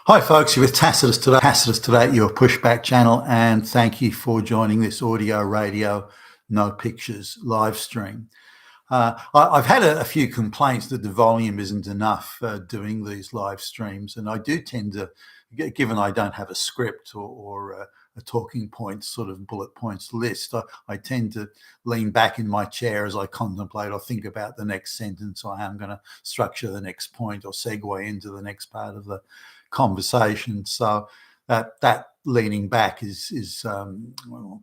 Hi folks, you're with Tacitus today at your pushback channel, and thank you for joining this audio radio no pictures live stream. I've had a few complaints that the volume isn't enough doing these live streams, and I do tend to, given I don't have a script or a talking points sort of bullet points list, I tend to lean back in my chair as I contemplate or think about the next sentence or how I'm going to structure the next point or segue into the next part of the conversation. So that leaning back is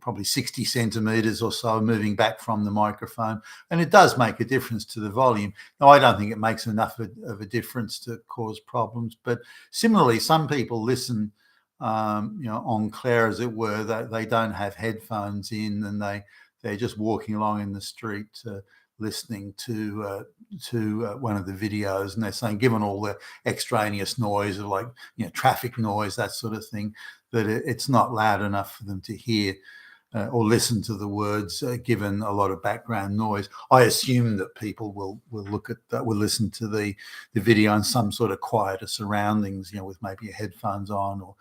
probably 60 centimeters or so moving back from the microphone, and it does make a difference to the volume. Now, I don't think it makes enough of a difference to cause problems, but similarly, some people listen en clair, as it were. They don't have headphones in, and they're just walking along in the street listening to one of the videos, and they're saying, given all the extraneous noise of traffic noise, that sort of thing, that it's not loud enough for them to hear or listen to the words, given a lot of background noise. I assume that people will look at that, will listen to the video in some sort of quieter surroundings, with maybe your headphones on or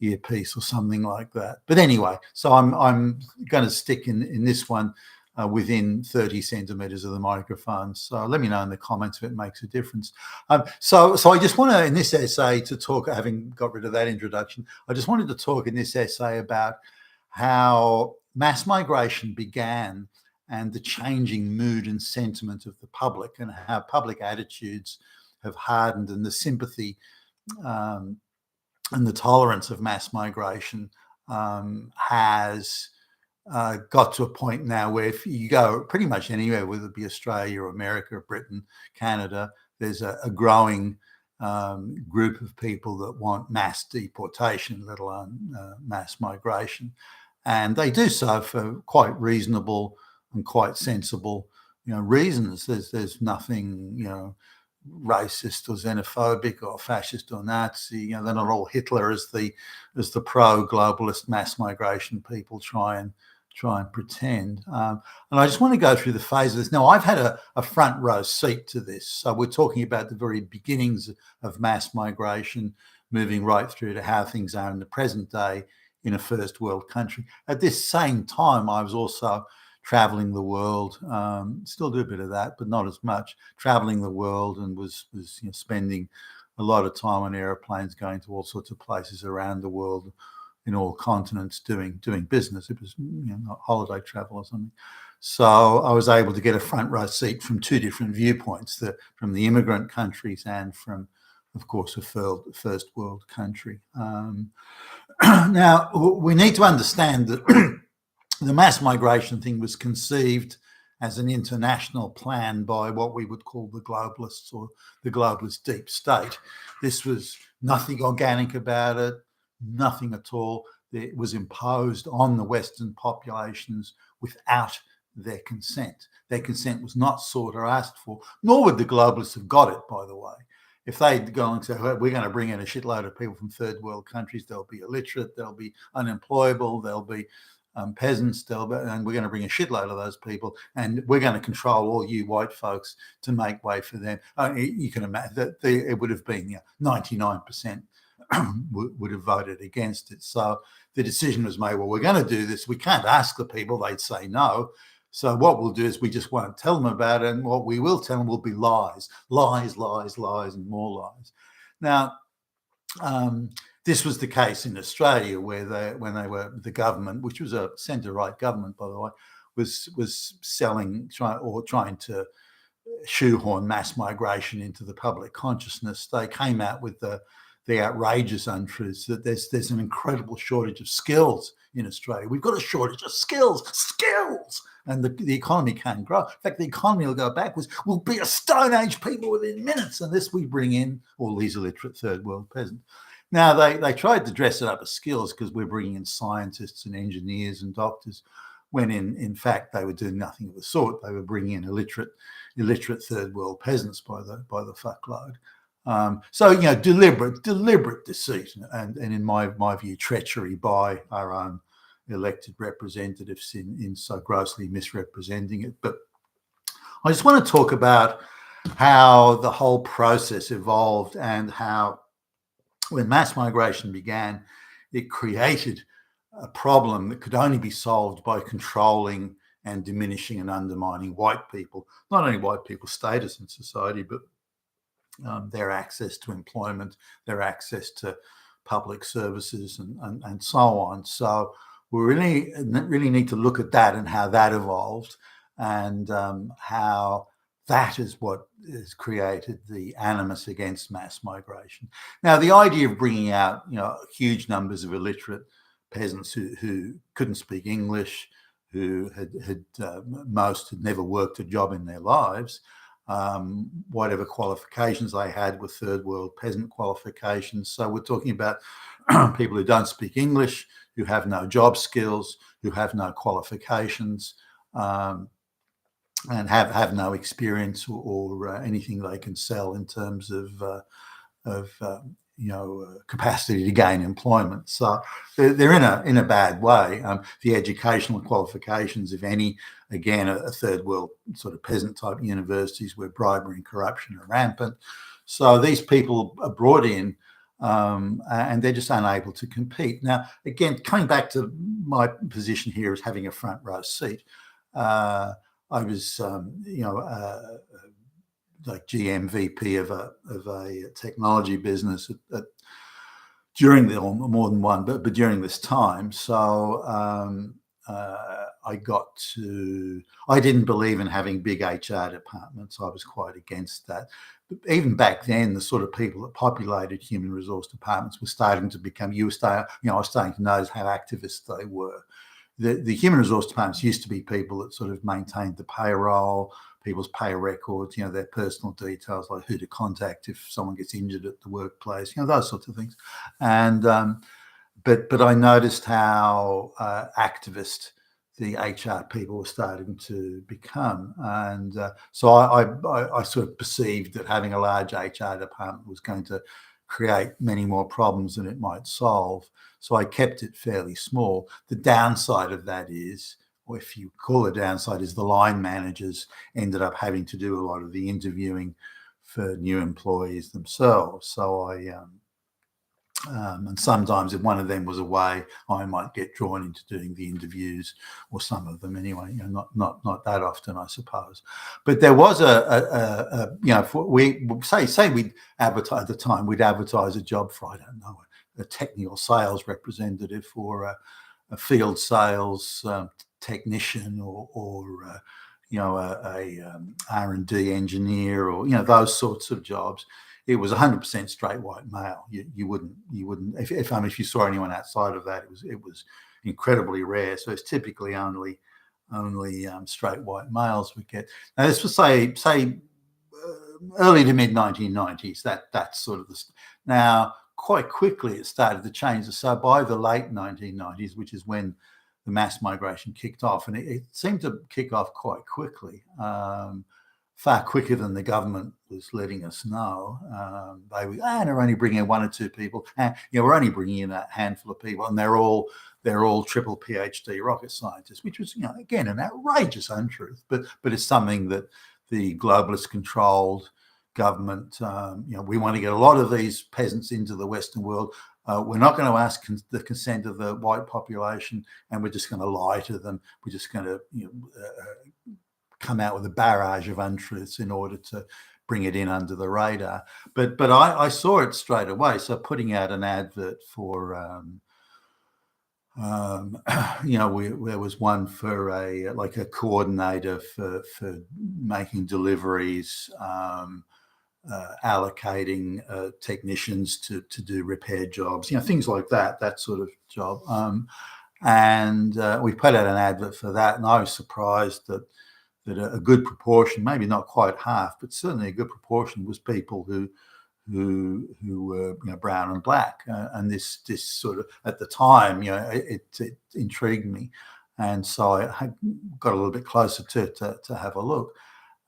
earpiece or something like that. But anyway, so I'm going to stick in this one within 30 centimeters of the microphone. So let me know in the comments if it makes a difference. So I just want to, in this essay, to talk, having got rid of that introduction, I just wanted to talk in this essay about how mass migration began and the changing mood and sentiment of the public, and how public attitudes have hardened, and the sympathy and the tolerance of mass migration has got to a point now where if you go pretty much anywhere, whether it be Australia or America or Britain, Canada, there's a growing group of people that want mass deportation, let alone mass migration. And they do so for quite reasonable and quite sensible reasons. There's nothing racist or xenophobic or fascist or Nazi. They're not all Hitler as the pro-globalist mass migration people try and pretend. And I just want to go through the phases. Now, I've had a front row seat to this. So we're talking about the very beginnings of mass migration, moving right through to how things are in the present day in a first world country. At this same time, I was also traveling the world, still do a bit of that, but not as much, traveling the world, and was spending a lot of time on airplanes, going to all sorts of places around the world, in all continents, doing business. It was not holiday travel or something. So I was able to get a front row seat from two different viewpoints, from the immigrant countries and from, of course, a first world country. Now, we need to understand that the mass migration thing was conceived as an international plan by what we would call the globalists, or the globalist deep state. This was nothing organic about it, nothing at all. It was imposed on the Western populations without their consent. Their consent was not sought or asked for, nor would the globalists have got it, by the way. If they'd gone and said, we're going to bring in a shitload of people from third world countries, they'll be illiterate, they'll be unemployable, they'll be peasants, and we're going to bring a shitload of those people, and we're going to control all you white folks to make way for them. You can imagine that it would have been 99% would have voted against it. So the decision was made, well, we're going to do this. We can't ask the people, they'd say no. So what we'll do is we just won't tell them about it, and what we will tell them will be lies, lies, lies, lies, and more lies. Now, this was the case in Australia, where when they were the government, which was a centre-right government, by the way, was trying to shoehorn mass migration into the public consciousness. They came out with the outrageous untruths that there's an incredible shortage of skills in Australia. We've got a shortage of skills, and the economy can't grow. In fact, the economy will go backwards. We'll be a Stone Age people within minutes unless we bring in all these illiterate third world peasants. Now, they tried to dress it up as skills because we're bringing in scientists and engineers and doctors, when in fact they were doing nothing of the sort. They were bringing in illiterate third world peasants by the fuckload. So deliberate deceit, and in my view, treachery by our own elected representatives in so grossly misrepresenting it. But I just want to talk about how the whole process evolved, and how when mass migration began, it created a problem that could only be solved by controlling and diminishing and undermining white people, not only white people's status in society, but their access to employment, their access to public services, and so on. So we really need to look at that and how that evolved, and how that is what has created the animus against mass migration. Now, the idea of bringing out, huge numbers of illiterate peasants who couldn't speak English, who most had never worked a job in their lives, whatever qualifications they had were third world peasant qualifications. So we're talking about people who don't speak English, who have no job skills, who have no qualifications, and have no experience or anything they can sell in terms of capacity to gain employment. So they're in a bad way. The educational qualifications, if any, again, are third world sort of peasant type universities where bribery and corruption are rampant. So these people are brought in, and they're just unable to compete. Now, again, coming back to my position here as having a front row seat, I was, like GM VP of a technology business during more than one, but during this time. So I didn't believe in having big HR departments. I was quite against that. But even back then, the sort of people that populated human resource departments were starting to become. I was starting to notice how activist they were. The human resource departments used to be people that sort of maintained the payroll, people's pay records, their personal details, like who to contact if someone gets injured at the workplace, those sorts of things. And but I noticed how activist the HR people were starting to become, and so I sort of perceived that having a large HR department was going to create many more problems than it might solve. So I kept it fairly small. The downside of that is, or if you call it downside, is the line managers ended up having to do a lot of the interviewing for new employees themselves. So and sometimes if one of them was away, I might get drawn into doing the interviews, or some of them anyway. Not that often, I suppose. But there was we say we'd advertise at the time. We'd advertise a job for, I don't know, a technical sales representative, or a field sales technician, or a R&D engineer, or those sorts of jobs. It was 100% straight white male. You wouldn't if you saw anyone outside of that, it was incredibly rare. So it's typically only straight white males we get. Now this was say early to mid 1990s. That's sort of now quite quickly it started to change. So by the late 1990s, which is when the mass migration kicked off, and it seemed to kick off quite quickly. Far quicker than the government was letting us know. They were, they're only bringing in one or two people. We're only bringing in a handful of people, and they're all triple PhD rocket scientists, which was, again, an outrageous untruth. But it's something that the globalist controlled government, we want to get a lot of these peasants into the Western world. We're not going to ask the consent of the white population, and we're just going to lie to them. We're just going to, come out with a barrage of untruths in order to bring it in under the radar. But I saw it straight away. So putting out an advert for, there was one for a coordinator for making deliveries, allocating technicians to do repair jobs, things like that sort of job. And we put out an advert for that, and I was surprised that a good proportion, maybe not quite half, but certainly a good proportion, was people who were brown and black, and this sort of, at the time, it intrigued me, and so I got a little bit closer to have a look,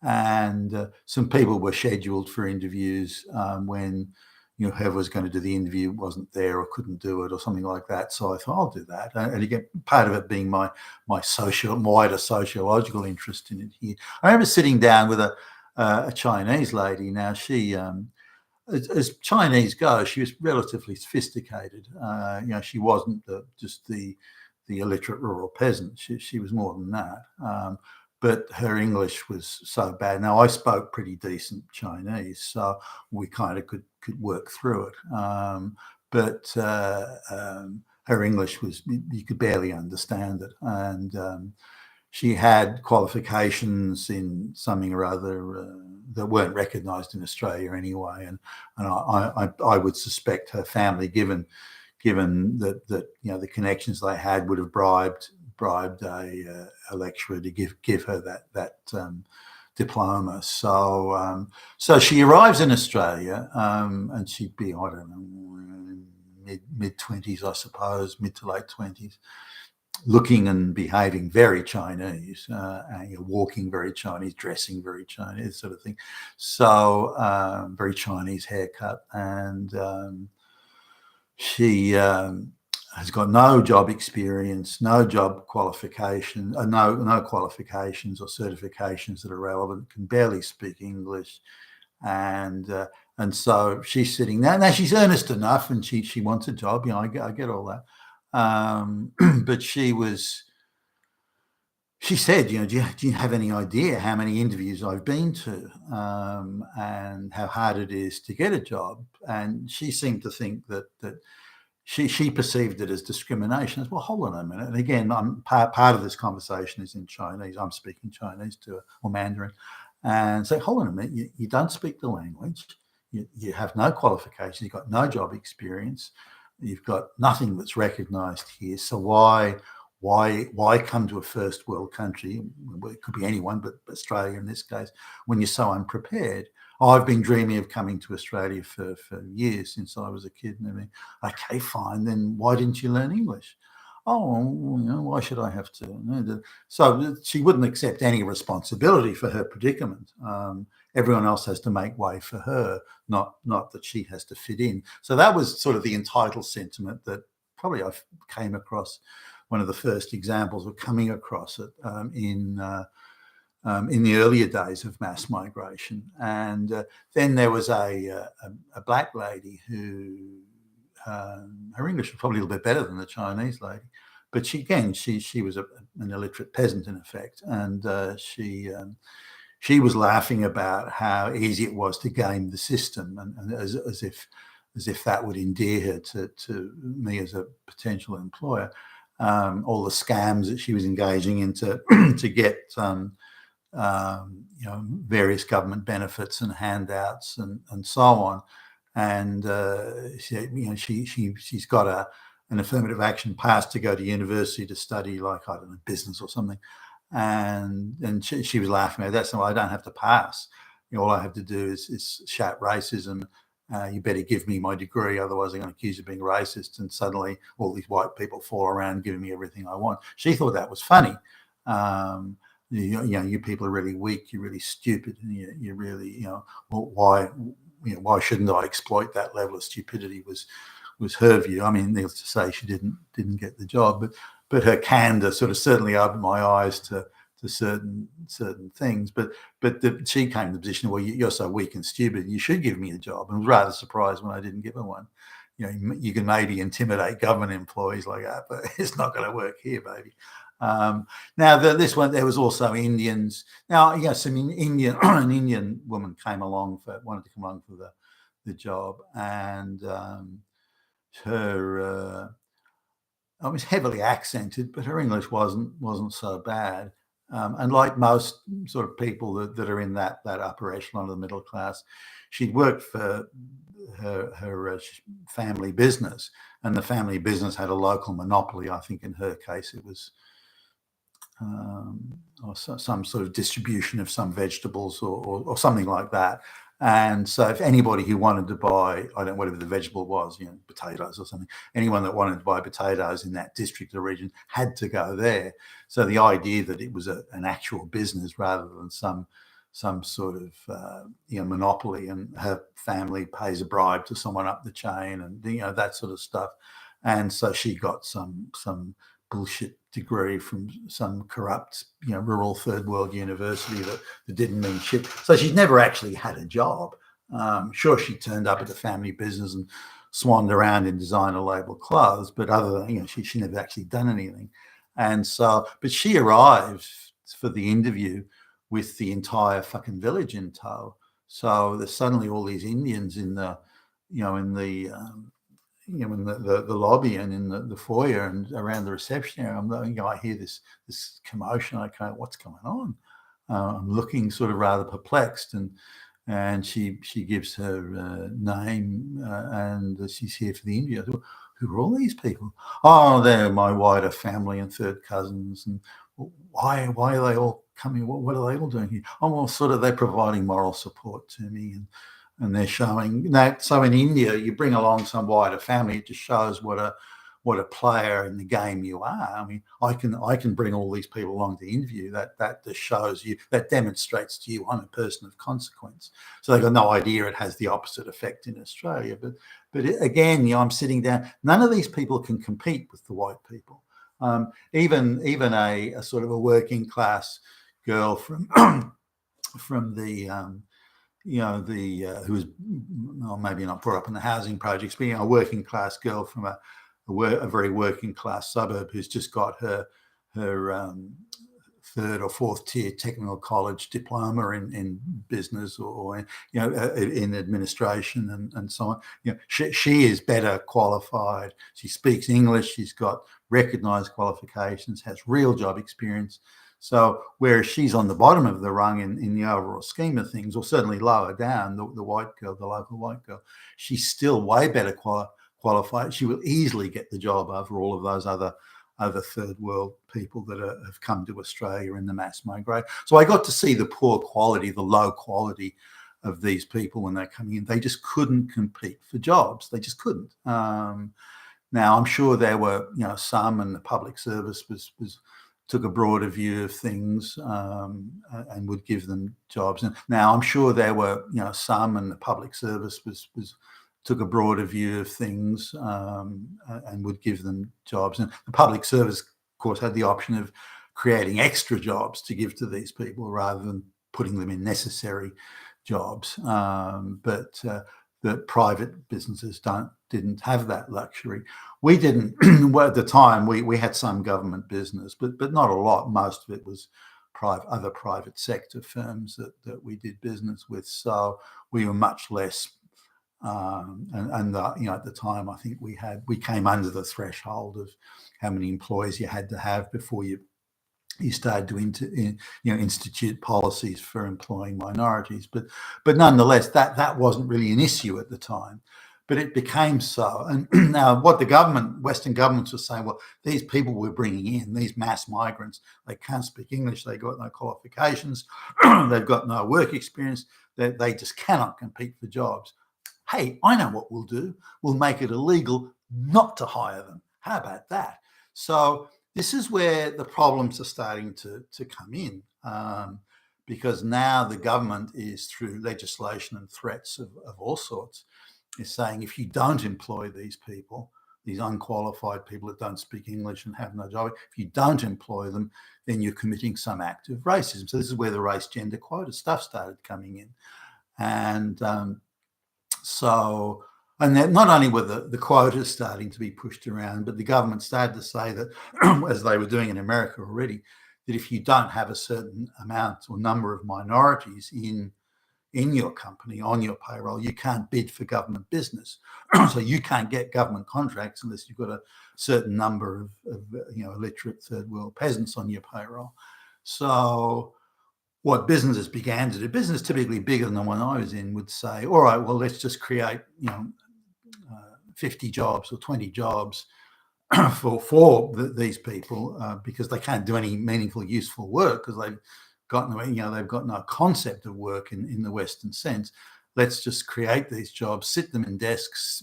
and some people were scheduled for interviews when whoever was going to do the interview wasn't there or couldn't do it or something like that. So I thought, I'll do that. And again, part of it being my wider sociological interest in it here. I remember sitting down with a Chinese lady. Now she as Chinese go, she was relatively sophisticated. She wasn't just the illiterate rural peasant. She was more than that. But her English was so bad. Now, I spoke pretty decent Chinese, so we kind of could work through it. But her English was, you could barely understand it. And she had qualifications in something or other that weren't recognised in Australia anyway. And I would suspect her family, given that the connections they had, would have bribed a lecturer to give her that diploma. So she arrives in Australia, and she'd be, I don't know, mid-20s, I suppose, mid to late 20s, looking and behaving very Chinese, walking very Chinese, dressing very Chinese, sort of thing. So very Chinese haircut, and she has got no job experience, no job qualification, no qualifications or certifications that are relevant, can barely speak English. And so she's sitting there. Now she's earnest enough, and she wants a job. I get all that. But she said, do you have any idea how many interviews I've been to, and how hard it is to get a job? And she seemed to think that she perceived it as discrimination. Well, hold on a minute. And again, part of this conversation is in Chinese. I'm speaking Chinese to her, or Mandarin. And so, hold on a minute. You don't speak the language. You have no qualifications. You've got no job experience. You've got nothing that's recognised here. So why come to a first world country? Well, it could be anyone, but Australia in this case, when you're so unprepared. I've been dreaming of coming to Australia for years, since I was a kid. And everything. Okay, fine. Then why didn't you learn English? Oh, why should I have to? So she wouldn't accept any responsibility for her predicament. Everyone else has to make way for her, not that she has to fit in. So that was sort of the entitled sentiment that probably I came across. One of the first examples of coming across it in the earlier days of mass migration. And then there was a black lady who, her English was probably a little bit better than the Chinese lady, but she was an illiterate peasant in effect, and she was laughing about how easy it was to game the system, and as if that would endear her to me as a potential employer. All the scams that she was engaging in to get various government benefits and handouts and so on. And she's got an affirmative action pass to go to university to study, like, I don't know, business or something. And she was laughing at that. So I don't have to pass. All I have to do is shout racism. You better give me my degree, otherwise I'm going to accuse you of being racist. And suddenly all these white people fall around giving me everything I want. She thought that was funny. You people are really weak. You're really stupid. And you really, why shouldn't I exploit that level of stupidity? Was her view. I mean, needless to say, she didn't get the job, but her candor sort of certainly opened my eyes to certain things. But she came to the position, well, you're so weak and stupid, you should give me a job. And I was rather surprised when I didn't give her one. You can maybe intimidate government employees like that, but it's not going to work here, baby. Now this one, there was also Indians. Now, yes, I mean, an Indian woman wanted to come along for the job, and her I was heavily accented, but her English wasn't so bad. And like most sort of people that are in that upper echelon of the middle class, she'd worked for her family business, and the family business had a local monopoly. I think in her case it was or some sort of distribution of some vegetables or something like that. And so if anybody who wanted to buy, I don't know, whatever the vegetable was, potatoes or something, anyone that wanted to buy potatoes in that district or region had to go there. So the idea that it was an actual business rather than some sort of monopoly, and her family pays a bribe to someone up the chain, and that sort of stuff. And so she got some bullshit degree from some corrupt, rural third world university that didn't mean shit. So she'd never actually had a job. Sure, she turned up at the family business and swanned around in designer label clothes, but other than, she never actually done anything. And so, but she arrived for the interview with the entire fucking village in tow. So there's suddenly all these Indians in the, in the, in the lobby and in the foyer and around the reception area. I hear this commotion. Okay, what's going on? I'm looking sort of rather perplexed, and she gives her name, and she's here for the interview. I thought, who are all these people? Oh, they're my wider family and third cousins. And why are they all coming? What are they all doing here? Oh, well, sort of they're providing moral support to me, and they're showing that. So in India, you bring along some wider family. It just shows what a player in the game you are. I mean, I can bring all these people along to interview. That just shows you, that demonstrates to you I'm a person of consequence. So they've got no idea it has the opposite effect in Australia. But again, I'm sitting down. None of these people can compete with the white people. Even a sort of a working class girl from from the who was, well, maybe not brought up in the housing projects, but a working class girl from a very working class suburb who's just got her third or fourth tier technical college diploma in business or in administration and so on. She is better qualified. She speaks English. She's got recognised qualifications. Has real job experience. So whereas she's on the bottom of the rung in the overall scheme of things, or certainly lower down, the white girl, the local white girl, she's still way better qualified. She will easily get the job over all of those other third world people that have come to Australia in the mass migration. So I got to see the poor quality, the low quality of these people when they're coming in. They just couldn't compete for jobs. They just couldn't. Now I'm sure there were some, and the public service was took a broader view of things and would give them jobs. And now I'm sure there were some, and the public service was took a broader view of things and would give them jobs. And the public service, of course, had the option of creating extra jobs to give to these people rather than putting them in necessary jobs. But the private businesses didn't have that luxury. We didn't. Well, at the time, we had some government business, but not a lot. Most of it was other private sector firms that we did business with. So we were much less. At the time, I think we came under the threshold of how many employees you had to have before you started to institute policies for employing minorities. But nonetheless, that wasn't really an issue at the time. But it became so. And now what Western governments were saying, well, these people we're bringing in, these mass migrants, they can't speak English, they've got no qualifications, they've got no work experience, they just cannot compete for jobs. Hey, I know what we'll do. We'll make it illegal not to hire them. How about that? So this is where the problems are starting to come in, because now the government is, through legislation and threats of all sorts, is saying if you don't employ these people, these unqualified people that don't speak English and have no job, if you don't employ them, then you're committing some act of racism. So this is where the race gender quota stuff started coming in. And and then not only were the quotas starting to be pushed around, but the government started to say that, as they were doing in America already, that if you don't have a certain amount or number of minorities in your company, on your payroll, you can't bid for government business. So you can't get government contracts unless you've got a certain number of illiterate third world peasants on your payroll. So what businesses began to do, business typically bigger than the one I was in, would say, all right, well, let's just create 50 jobs or 20 jobs for these people because they can't do any meaningful, useful work because they've got no concept of work in the Western sense. Let's just create these jobs, sit them in desks,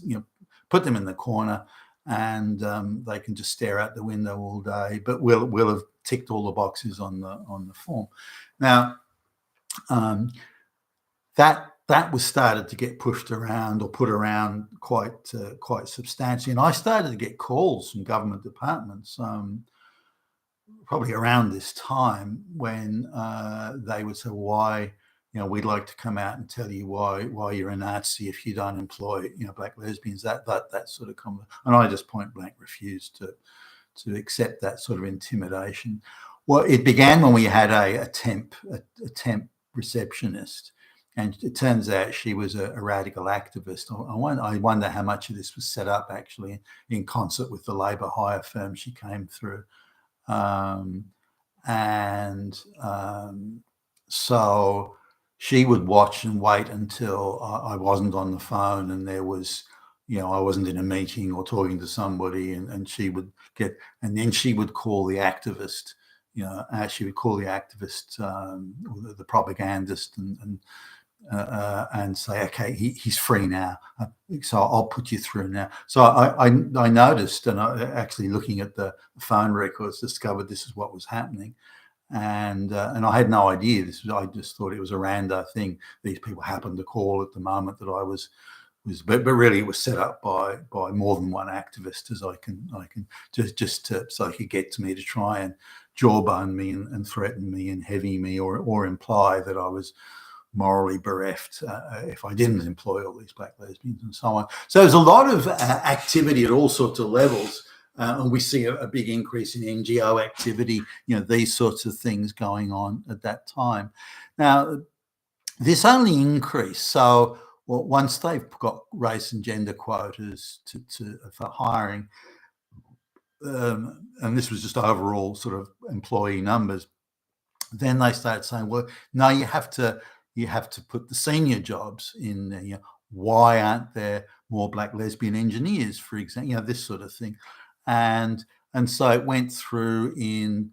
put them in the corner, and they can just stare out the window all day. But we'll have ticked all the boxes on the form. Now, that was started to get pushed around or put around quite substantially, and I started to get calls from government departments. Probably around this time when they would say, why we'd like to come out and tell you why you're a Nazi if you don't employ, black lesbians, that sort of comment. And I just point blank refused to accept that sort of intimidation. Well, it began when we had a temp receptionist, and it turns out she was a radical activist. I wonder how much of this was set up actually in concert with the labour hire firm she came through. So she would watch and wait until I wasn't on the phone and there was, I wasn't in a meeting or talking to somebody, and she would and then she would call the activist, she would call the activist, or the propagandist, and say, okay, he's free now, so I'll put you through now. So I noticed, and I actually looking at the phone records discovered this is what was happening, and I had no idea I just thought it was a rando thing. These people happened to call at the moment that I was but really it was set up by more than one activist, as I can just so he could get to me to try and jawbone me and threaten me and heavy me or imply that I was morally bereft if I didn't employ all these black lesbians and so on. So there's a lot of activity at all sorts of levels, and we see a big increase in NGO activity, these sorts of things going on at that time. Now, this only increased. So once they've got race and gender quotas for hiring, and this was just overall sort of employee numbers, then they started saying, well, no, you have to put the senior jobs in there. Why aren't there more black lesbian engineers, for example? This sort of thing. And so it went through in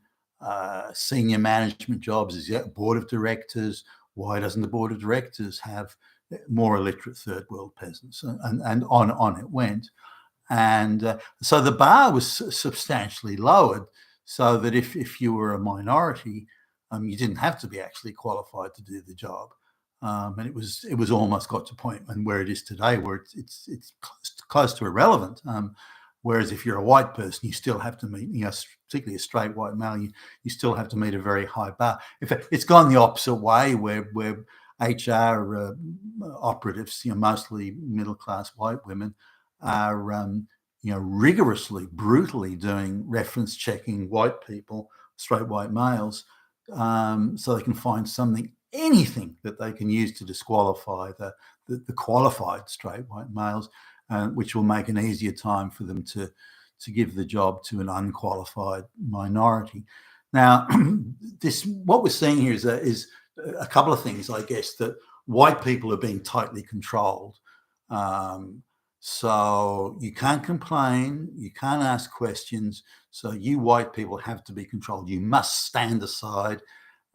senior management jobs, as board of directors. Why doesn't the board of directors have more illiterate third world peasants? And on it went. And so the bar was substantially lowered, so that if you were a minority, you didn't have to be actually qualified to do the job. And it was almost got to a point and where it is today, where it's close to irrelevant. Whereas if you're a white person, you still have to meet, particularly a straight white male, you still have to meet a very high bar. In fact, it's gone the opposite way, where HR operatives, mostly middle class white women, are rigorously, brutally doing reference checking white people, straight white males, so they can find anything that they can use to disqualify the qualified straight white males, which will make an easier time for them to give the job to an unqualified minority. Now, what we're seeing here is a couple of things, I guess, that white people are being tightly controlled. So you can't complain, you can't ask questions. So you white people have to be controlled. You must stand aside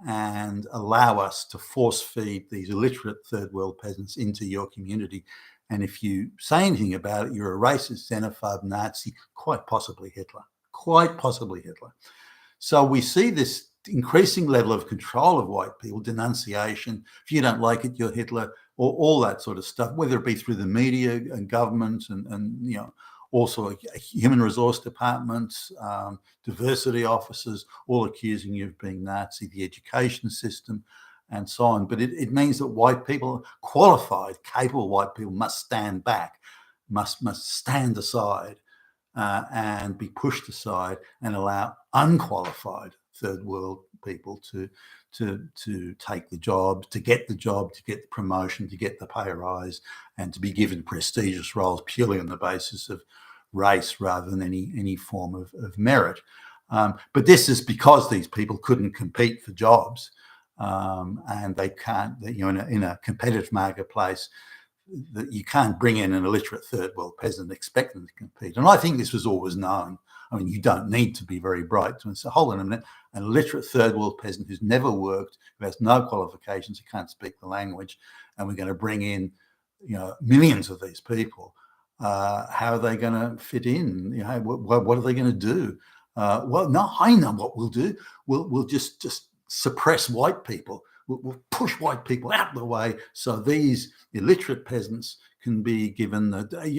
and allow us to force feed these illiterate third world peasants into your community. And if you say anything about it, you're a racist, xenophobe, Nazi, quite possibly Hitler. So we see this increasing level of control of white people, denunciation. If you don't like it, you're Hitler, or all that sort of stuff, whether it be through the media and government and also human resource departments, diversity officers, all accusing you of being Nazi, the education system, and so on. But it means that white people, qualified, capable white people, must stand back, must stand aside, and be pushed aside, and allow unqualified third world people to take the job, to get the promotion, to get the pay rise, and to be given prestigious roles purely on the basis of race rather than any form of merit. But this is because these people couldn't compete for jobs, and they can't, in a competitive marketplace, that you can't bring in an illiterate third world peasant and expect them to compete. And I think this was always known. I mean, you don't need to be very bright to say, hold on a minute, an illiterate third world peasant who's never worked, who has no qualifications, who can't speak the language, and we're going to bring in, millions of these people. How are they going to fit in? What are they going to do? Well, no, I know what we'll do. We'll just suppress white people. We'll push white people out of the way so these illiterate peasants can be given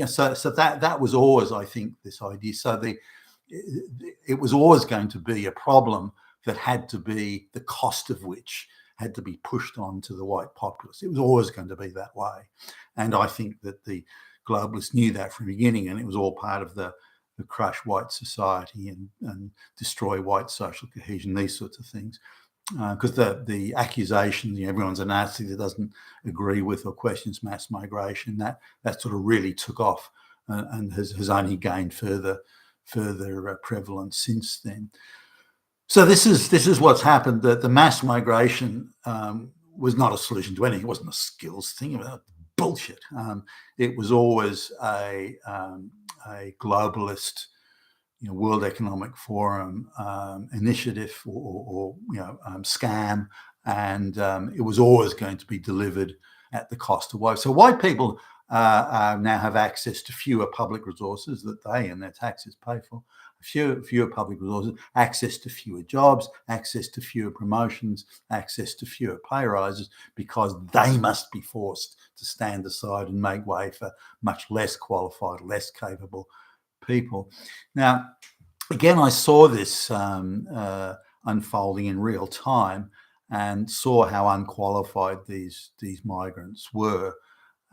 so that was always, I think, this idea. So it was always going to be a problem that had to be, the cost of which had to be pushed on to the white populace. It was always going to be that way. And I think that the globalists knew that from the beginning, and it was all part of the crush white society and destroy white social cohesion, these sorts of things. Because the accusation, everyone's a Nazi that doesn't agree with or questions mass migration, that sort of really took off and has only gained further prevalence since then. So this is what's happened. That the mass migration was not a solution to anything. It wasn't a skills thing. It was bullshit. It was always a globalist, World Economic Forum initiative or scam, and it was always going to be delivered at the cost of white. So white people now have access to fewer public resources that they and their taxes pay for, fewer public resources, access to fewer jobs, access to fewer promotions, access to fewer pay rises, because they must be forced to stand aside and make way for much less qualified, less capable people. Now, again, I saw this unfolding in real time and saw how unqualified these migrants were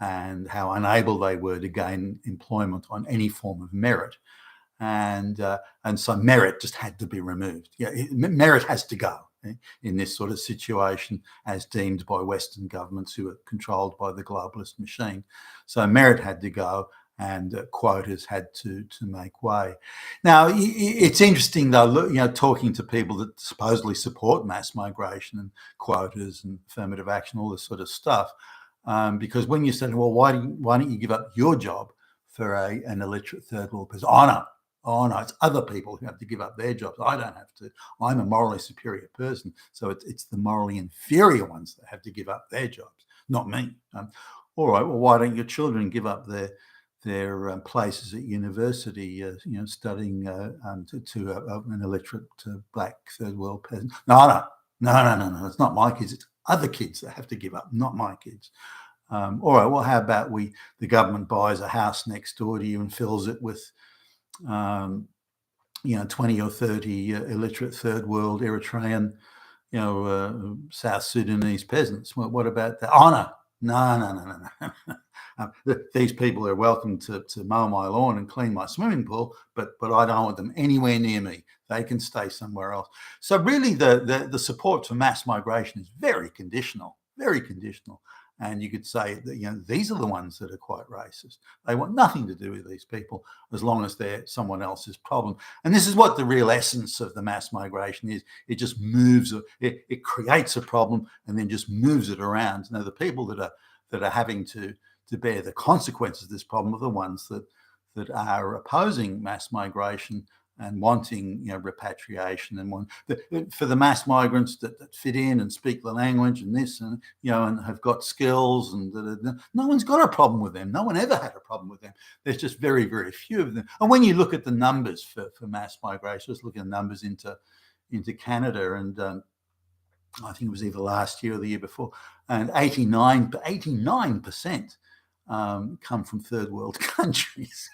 and how unable they were to gain employment on any form of merit. And so merit just had to be removed. Merit has to go in this sort of situation, as deemed by Western governments who are controlled by the globalist machine. So merit had to go, and quotas had to make way. Now, it's interesting, though, talking to people that supposedly support mass migration and quotas and affirmative action, all this sort of stuff, because when you say, well, why don't you give up your job for an illiterate third world person? Oh no, it's other people who have to give up their jobs. I don't have to. I'm a morally superior person. So it's the morally inferior ones that have to give up their jobs, not me. All right, well, why don't your children give up their places at university, studying to an illiterate black third world person? No, it's not my kids. It's other kids that have to give up, not my kids. All right, well, how about the government buys a house next door to you and fills it with 20 or 30 illiterate third world Eritrean, South Sudanese peasants? Well, what about that? Oh, no. These people are welcome to mow my lawn and clean my swimming pool, but I don't want them anywhere near me. They can stay somewhere else. So really the support for mass migration is very conditional. And you could say that, these are the ones that are quite racist. They want nothing to do with these people as long as they're someone else's problem. And this is what the real essence of the mass migration is. It just moves, it creates a problem and then just moves it around. Now, the people that are having to bear the consequences of this problem are the ones that are opposing mass migration and wanting repatriation, and for the mass migrants that fit in and speak the language and this and and have got skills, and no one's got a problem with them. No one ever had a problem with them. There's just very, very few of them. And when you look at the numbers for mass migration, just look at the numbers into Canada, and I think it was either last year or the year before, and 89% come from third world countries.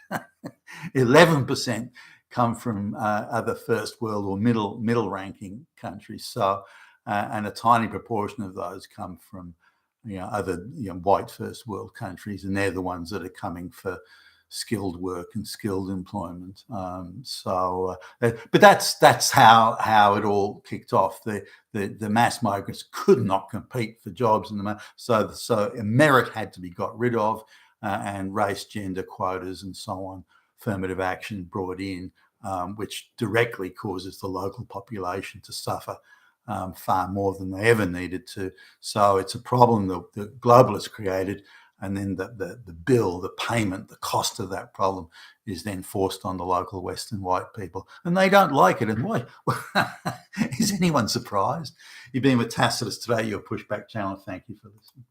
11% come from other first world or middle ranking countries. So, and a tiny proportion of those come from other white first world countries, and they're the ones that are coming for skilled work and skilled employment. But that's how it all kicked off. The mass migrants could not compete for jobs, so merit had to be got rid of, and race, gender quotas, and so on, affirmative action brought in, which directly causes the local population to suffer far more than they ever needed to. So it's a problem that the globalists created, and then the bill, the payment, the cost of that problem is then forced on the local Western white people, and they don't like it. And why? Is anyone surprised? You've been with Tacitus today, your Pushback channel. Thank you for listening.